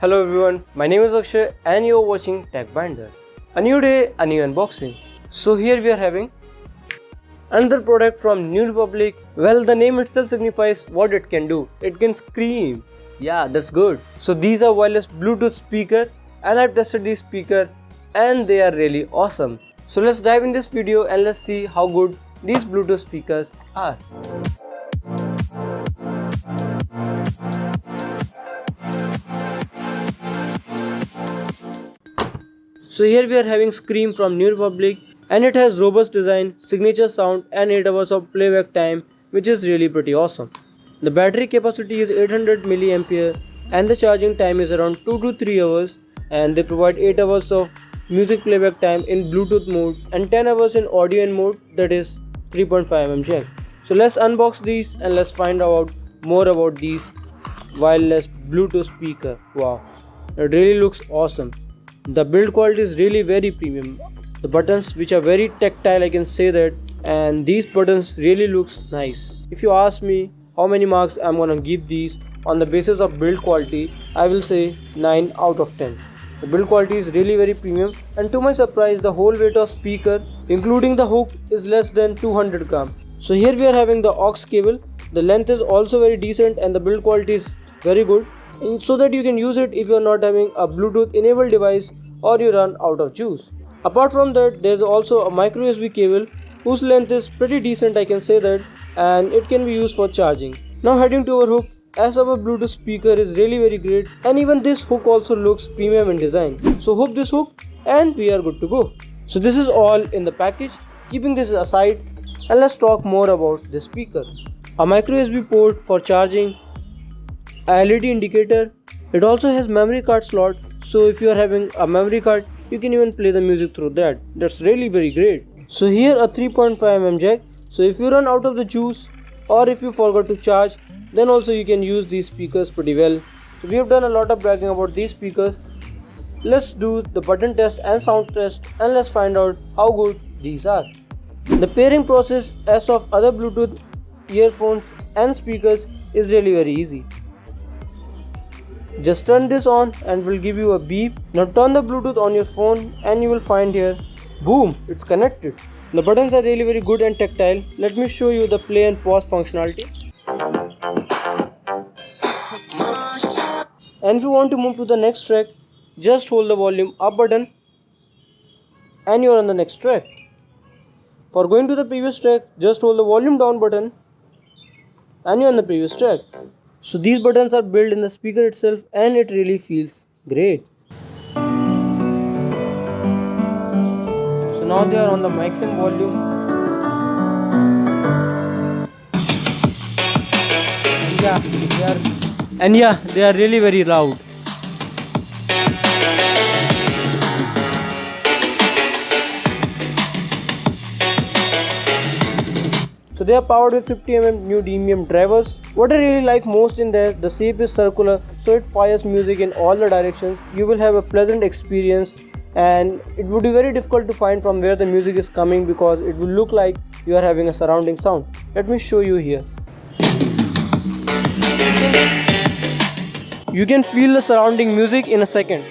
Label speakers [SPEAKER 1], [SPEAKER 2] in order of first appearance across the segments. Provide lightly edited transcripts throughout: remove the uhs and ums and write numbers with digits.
[SPEAKER 1] Hello everyone, my name is Akshay and you're watching Tech Binders. A new day, a new unboxing. So here we are having another product from New Republic. Well, the name itself signifies what it can do. It can scream. Yeah, that's good. So these are wireless Bluetooth speaker and I've tested these speaker and they are really awesome. So let's dive in this video and let's see how good these Bluetooth speakers are. So here we are having Scream from New Republic and it has robust design, signature sound and 8 hours of playback time, which is really pretty awesome. The battery capacity is 800 mAh and the charging time is around 2 to 3 hours, and they provide 8 hours of music playback time in Bluetooth mode and 10 hours in audio in mode, that is 3.5mm jack. So let's unbox these and let's find out more about these wireless Bluetooth speaker. Wow, it really looks awesome. The build quality is really very premium. The buttons, which are very tactile, I can say that, and these buttons really looks nice. If you ask me how many marks I'm gonna give these on the basis of build quality, I will say 9 out of 10. The build quality is really very premium, and to my surprise the whole weight of speaker including the hook is less than 200 gram. So here we are having the aux cable. The length is also very decent and the build quality is very good, and so that you can use it if you are not having a Bluetooth enabled device or you run out of juice. Apart from that, there is also a micro USB cable whose length is pretty decent, I can say that, and it can be used for charging. Now heading to our hook, as our Bluetooth speaker is really very great and even this hook also looks premium in design. So hook this hook and we are good to go. So this is all in the package. Keeping this aside, and let's talk more about this speaker. A micro USB port for charging, a LED indicator. It also has memory card slot, so if you are having a memory card, you can even play the music through that. That's really very great. So here a 3.5mm jack, so if you run out of the juice or if you forgot to charge, then also you can use these speakers pretty well. So we have done a lot of bragging about these speakers. Let's do the button test and sound test and let's find out how good these are. The pairing process as of other Bluetooth earphones and speakers is really very easy. Just turn this on and will give you a beep. Now turn the Bluetooth on your phone and you will find here, boom, it's connected. The buttons are really very good and tactile. Let me show you the play and pause functionality. And if you want to move to the next track, just hold the volume up button and you are on the next track. For going to the previous track, just hold the volume down button and you are on the previous track. So these buttons are built in the speaker itself and it really feels great. So now they are on the maximum volume. They are really very loud. So they are powered with 50mm neodymium drivers. What I really like most in there, the shape is circular, so it fires music in all the directions. You will have a pleasant experience and it would be very difficult to find from where the music is coming because it will look like you are having a surrounding sound. Let me show you here. You can feel the surrounding music in a second.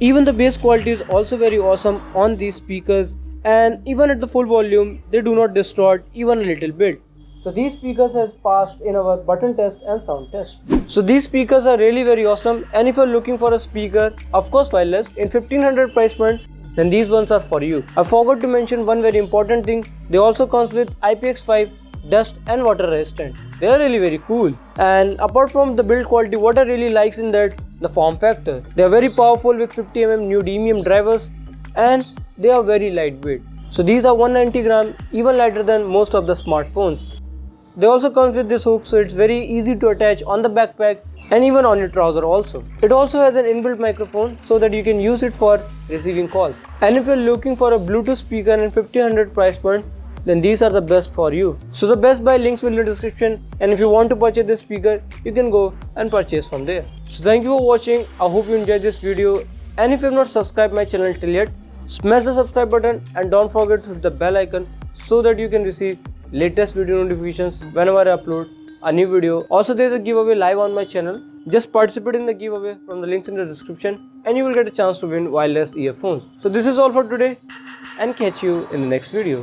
[SPEAKER 1] Even the bass quality is also very awesome on these speakers, and even at the full volume they do not distort even a little bit. So these speakers has passed in our button test and sound test. So these speakers are really very awesome, and if you're looking for a speaker, of course wireless, in 1500 price point, then these ones are for you. I forgot to mention one very important thing. They also comes with IPX5 dust and water resistant. They are really very cool. And apart from the build quality, what I really likes in that, the form factor. They are very powerful with 50mm neodymium drivers and they are very lightweight. So these are 190 gram, even lighter than most of the smartphones. They also comes with this hook, so it's very easy to attach on the backpack and even on your trouser also. It also has an inbuilt microphone so that you can use it for receiving calls. And if you're looking for a Bluetooth speaker in 1500 price point, then these are the best for you. So the Best Buy links will be in the description, and if you want to purchase this speaker, you can go and purchase from there. So thank you for watching. I hope you enjoyed this video. And if you have not subscribed my channel till yet, smash the subscribe button and don't forget to hit the bell icon so that you can receive latest video notifications whenever I upload a new video. Also, there is a giveaway live on my channel. Just participate in the giveaway from the links in the description and you will get a chance to win wireless earphones. So this is all for today and catch you in the next video.